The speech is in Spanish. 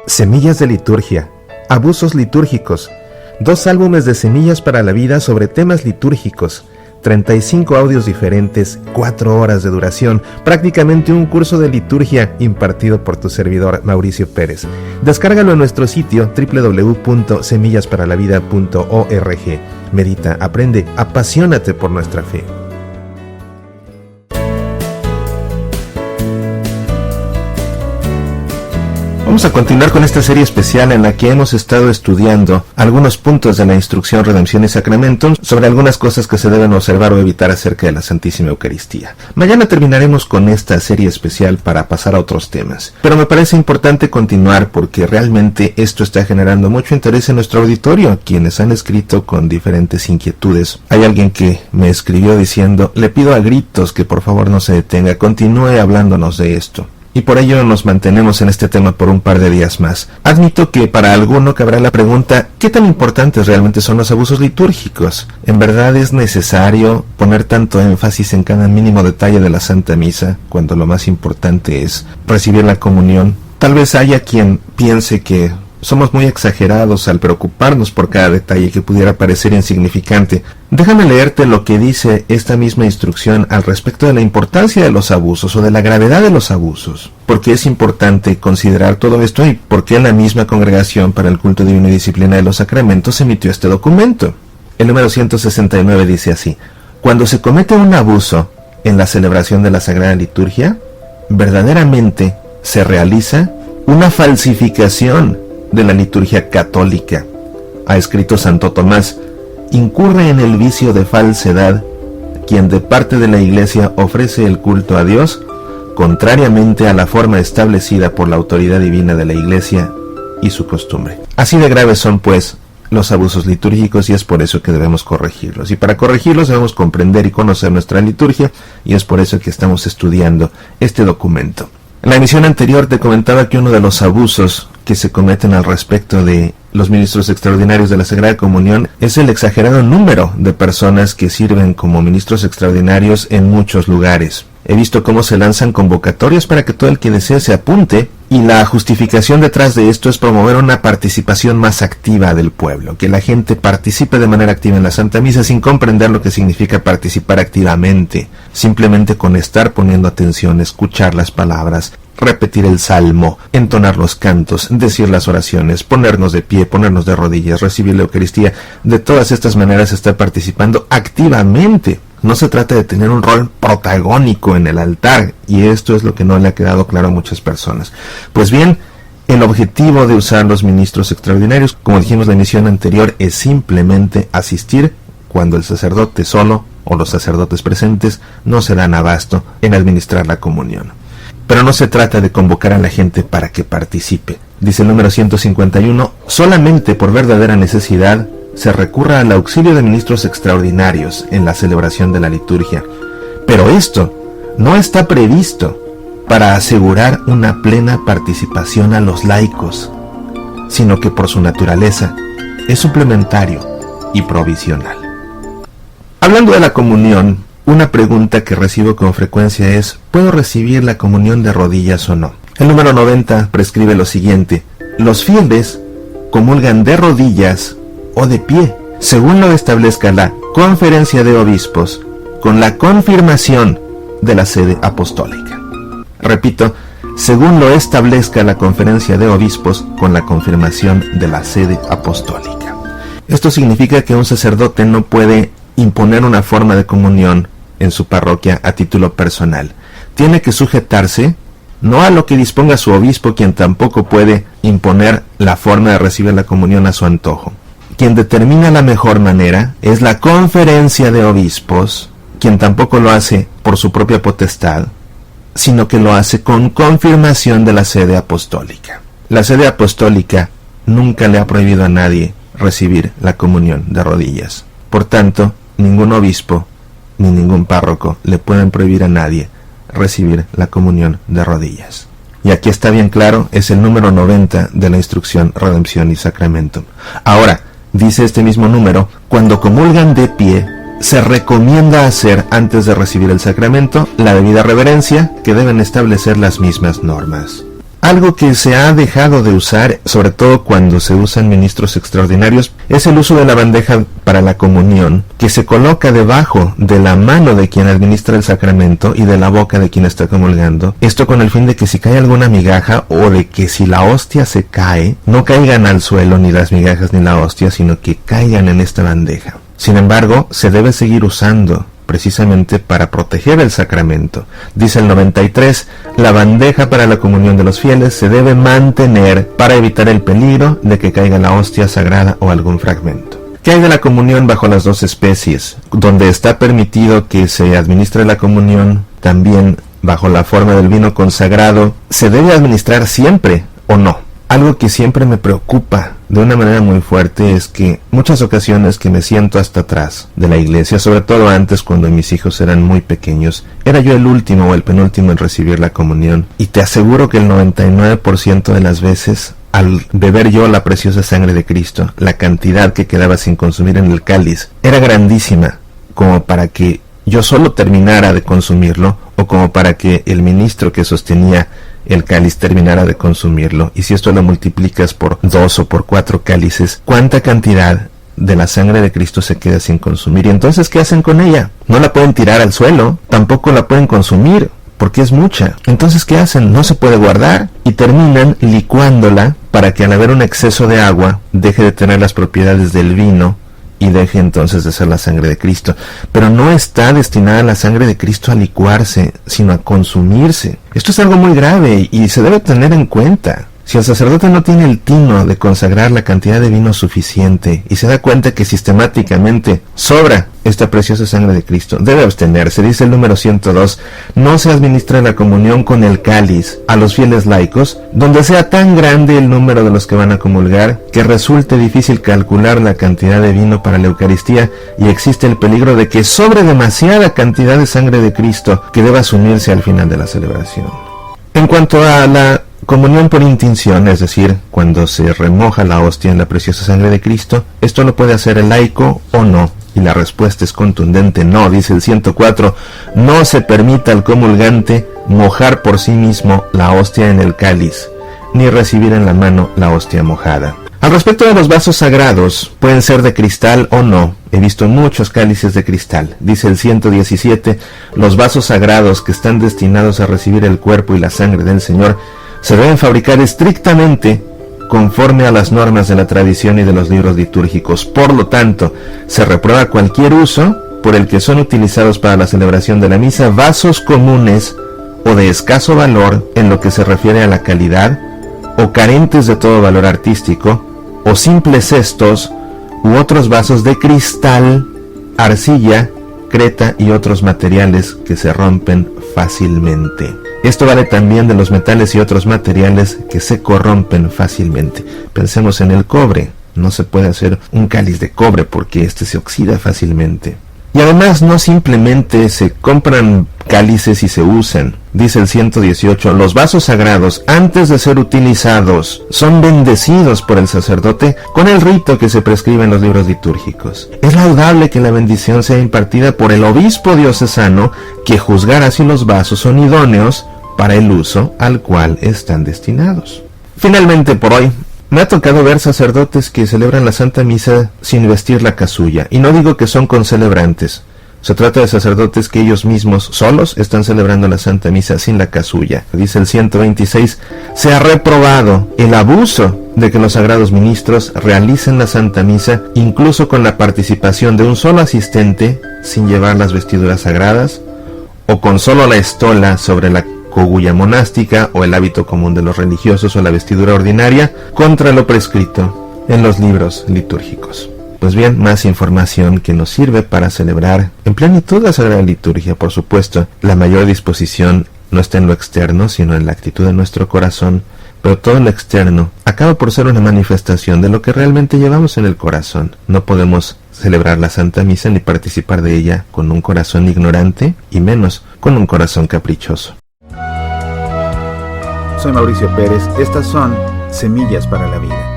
Semillas de liturgia, abusos litúrgicos, 2 álbumes de Semillas para la Vida sobre temas litúrgicos, 35 audios diferentes, 4 horas de duración, prácticamente un curso de liturgia impartido por tu servidor Mauricio Pérez. Descárgalo en nuestro sitio www.semillasparalavida.org. Medita, aprende, apasionate por nuestra fe. Vamos a continuar con esta serie especial en la que hemos estado estudiando algunos puntos de la instrucción Redención y Sacramentum sobre algunas cosas que se deben observar o evitar acerca de la Santísima Eucaristía. Mañana terminaremos con esta serie especial para pasar a otros temas, pero me parece importante continuar porque realmente esto está generando mucho interés en nuestro auditorio, quienes han escrito con diferentes inquietudes. Hay alguien que me escribió diciendo: le pido a gritos que por favor no se detenga, continúe hablándonos de esto. Y por ello nos mantenemos en este tema por un par de días más. Admito que para alguno cabrá la pregunta: ¿qué tan importantes realmente son los abusos litúrgicos? ¿En verdad es necesario poner tanto énfasis en cada mínimo detalle de la Santa Misa, cuando lo más importante es recibir la comunión? Tal vez haya quien piense que somos muy exagerados al preocuparnos por cada detalle que pudiera parecer insignificante. Déjame leerte lo que dice esta misma instrucción al respecto de la importancia de los abusos o de la gravedad de los abusos. ¿Por qué es importante considerar todo esto y por qué la misma Congregación para el Culto Divino y Disciplina de los Sacramentos emitió este documento? El número 169 dice así: cuando se comete un abuso en la celebración de la Sagrada Liturgia, verdaderamente se realiza una falsificación de la liturgia católica. Ha escrito Santo Tomás: incurre en el vicio de falsedad quien de parte de la Iglesia ofrece el culto a Dios contrariamente a la forma establecida por la autoridad divina de la Iglesia y su costumbre. Así de graves son, pues, los abusos litúrgicos, y es por eso que debemos corregirlos. Y para corregirlos debemos comprender y conocer nuestra liturgia, y es por eso que estamos estudiando este documento. En la emisión anterior te comentaba que uno de los abusos que se cometen al respecto de los ministros extraordinarios de la Sagrada Comunión es el exagerado número de personas que sirven como ministros extraordinarios en muchos lugares. He visto cómo se lanzan convocatorias para que todo el que desee se apunte, y la justificación detrás de esto es promover una participación más activa del pueblo, que la gente participe de manera activa en la Santa Misa sin comprender lo que significa participar activamente, simplemente con estar poniendo atención, escuchar las palabras, repetir el salmo, entonar los cantos, decir las oraciones, ponernos de pie, ponernos de rodillas, recibir la Eucaristía. De todas estas maneras estar participando activamente. No se trata de tener un rol protagónico en el altar, y esto es lo que no le ha quedado claro a muchas personas. Pues bien, el objetivo de usar los ministros extraordinarios, como dijimos en la emisión anterior, es simplemente asistir cuando el sacerdote solo o los sacerdotes presentes no se dan abasto en administrar la comunión. Pero no se trata de convocar a la gente para que participe. Dice el número 151, solamente por verdadera necesidad se recurra al auxilio de ministros extraordinarios en la celebración de la liturgia. Pero esto no está previsto para asegurar una plena participación a los laicos, sino que por su naturaleza es suplementario y provisional. Hablando de la comunión, una pregunta que recibo con frecuencia es: ¿puedo recibir la comunión de rodillas o no? El número 90 prescribe lo siguiente: los fieles comulgan de rodillas o de pie, según lo establezca la Conferencia de Obispos, con la confirmación de la sede apostólica. Repito, según lo establezca la Conferencia de Obispos, con la confirmación de la sede apostólica. Esto significa que un sacerdote no puede imponer una forma de comunión en su parroquia a título personal. Tiene que sujetarse no a lo que disponga su obispo, quien tampoco puede imponer la forma de recibir la comunión a su antojo. Quien determina la mejor manera es la Conferencia de Obispos, quien tampoco lo hace por su propia potestad, sino que lo hace con confirmación de la sede apostólica. La sede apostólica nunca le ha prohibido a nadie recibir la comunión de rodillas. Por tanto, ningún obispo ni ningún párroco le pueden prohibir a nadie recibir la comunión de rodillas. Y aquí está bien claro, es el número 90 de la instrucción Redención y Sacramentum. Ahora, dice este mismo número, cuando comulgan de pie, se recomienda hacer antes de recibir el sacramento la debida reverencia que deben establecer las mismas normas. Algo que se ha dejado de usar, sobre todo cuando se usan ministros extraordinarios, es el uso de la bandeja para la comunión, que se coloca debajo de la mano de quien administra el sacramento y de la boca de quien está comulgando. Esto con el fin de que si cae alguna migaja o de que si la hostia se cae, no caigan al suelo ni las migajas ni la hostia, sino que caigan en esta bandeja. Sin embargo, se debe seguir usando precisamente para proteger el sacramento. Dice el 93, la bandeja para la comunión de los fieles se debe mantener para evitar el peligro de que caiga la hostia sagrada o algún fragmento. ¿Qué hay de la comunión bajo las dos especies? Donde está permitido que se administre la comunión, también bajo la forma del vino consagrado, ¿se debe administrar siempre o no? Algo que siempre me preocupa de una manera muy fuerte es que muchas ocasiones que me siento hasta atrás de la iglesia, sobre todo antes cuando mis hijos eran muy pequeños, era yo el último o el penúltimo en recibir la comunión, y te aseguro que el 99% de las veces, al beber yo la preciosa sangre de Cristo, la cantidad que quedaba sin consumir en el cáliz era grandísima, como para que yo solo terminara de consumirlo, o como para que el ministro que sostenía el cáliz terminara de consumirlo. Y si esto lo multiplicas por 2 o por 4 cálices, ¿cuánta cantidad de la sangre de Cristo se queda sin consumir? Y entonces, ¿qué hacen con ella? No la pueden tirar al suelo, tampoco la pueden consumir, porque es mucha. Entonces, ¿qué hacen? No se puede guardar, y terminan licuándola para que al haber un exceso de agua deje de tener las propiedades del vino y deje entonces de ser la sangre de Cristo. Pero no está destinada la sangre de Cristo a licuarse, sino a consumirse. Esto es algo muy grave y se debe tener en cuenta. Si el sacerdote no tiene el tino de consagrar la cantidad de vino suficiente y se da cuenta que sistemáticamente sobra esta preciosa sangre de Cristo, debe abstenerse. Dice el número 102, no se administra la comunión con el cáliz a los fieles laicos, donde sea tan grande el número de los que van a comulgar que resulte difícil calcular la cantidad de vino para la Eucaristía y existe el peligro de que sobre demasiada cantidad de sangre de Cristo que deba asumirse al final de la celebración. En cuanto a la comunión por intinción, es decir, cuando se remoja la hostia en la preciosa sangre de Cristo, ¿esto lo puede hacer el laico o no? Y la respuesta es contundente, no. Dice el 104, no se permita al comulgante mojar por sí mismo la hostia en el cáliz, ni recibir en la mano la hostia mojada. Al respecto de los vasos sagrados, pueden ser de cristal o no. He visto muchos cálices de cristal. Dice el 117, los vasos sagrados que están destinados a recibir el cuerpo y la sangre del Señor se deben fabricar estrictamente conforme a las normas de la tradición y de los libros litúrgicos. Por lo tanto, se reprueba cualquier uso por el que son utilizados para la celebración de la misa vasos comunes o de escaso valor en lo que se refiere a la calidad, o carentes de todo valor artístico, o simples cestos u otros vasos de cristal, arcilla, creta y otros materiales que se rompen fácilmente. Esto vale también de los metales y otros materiales que se corrompen fácilmente. Pensemos en el cobre. No se puede hacer un cáliz de cobre porque este se oxida fácilmente. Y además no simplemente se compran cálices y se usan. Dice el 118, los vasos sagrados, antes de ser utilizados, son bendecidos por el sacerdote con el rito que se prescribe en los libros litúrgicos. Es laudable que la bendición sea impartida por el obispo diocesano, que juzgará si los vasos son idóneos para el uso al cual están destinados. Finalmente, por hoy, me ha tocado ver sacerdotes que celebran la Santa Misa sin vestir la casulla, y no digo que son concelebrantes. Se trata de sacerdotes que ellos mismos, solos, están celebrando la Santa Misa sin la casulla. Dice el 126, se ha reprobado el abuso de que los sagrados ministros realicen la Santa Misa, incluso con la participación de un solo asistente, sin llevar las vestiduras sagradas, o con solo la estola sobre la cogulla monástica, o el hábito común de los religiosos, o la vestidura ordinaria, contra lo prescrito en los libros litúrgicos. Pues bien, más información que nos sirve para celebrar en plenitud la Sagrada Liturgia. Por supuesto, la mayor disposición no está en lo externo, sino en la actitud de nuestro corazón, pero todo lo externo acaba por ser una manifestación de lo que realmente llevamos en el corazón. No podemos celebrar la Santa Misa ni participar de ella con un corazón ignorante, y menos con un corazón caprichoso. Soy Mauricio Pérez, estas son Semillas para la Vida.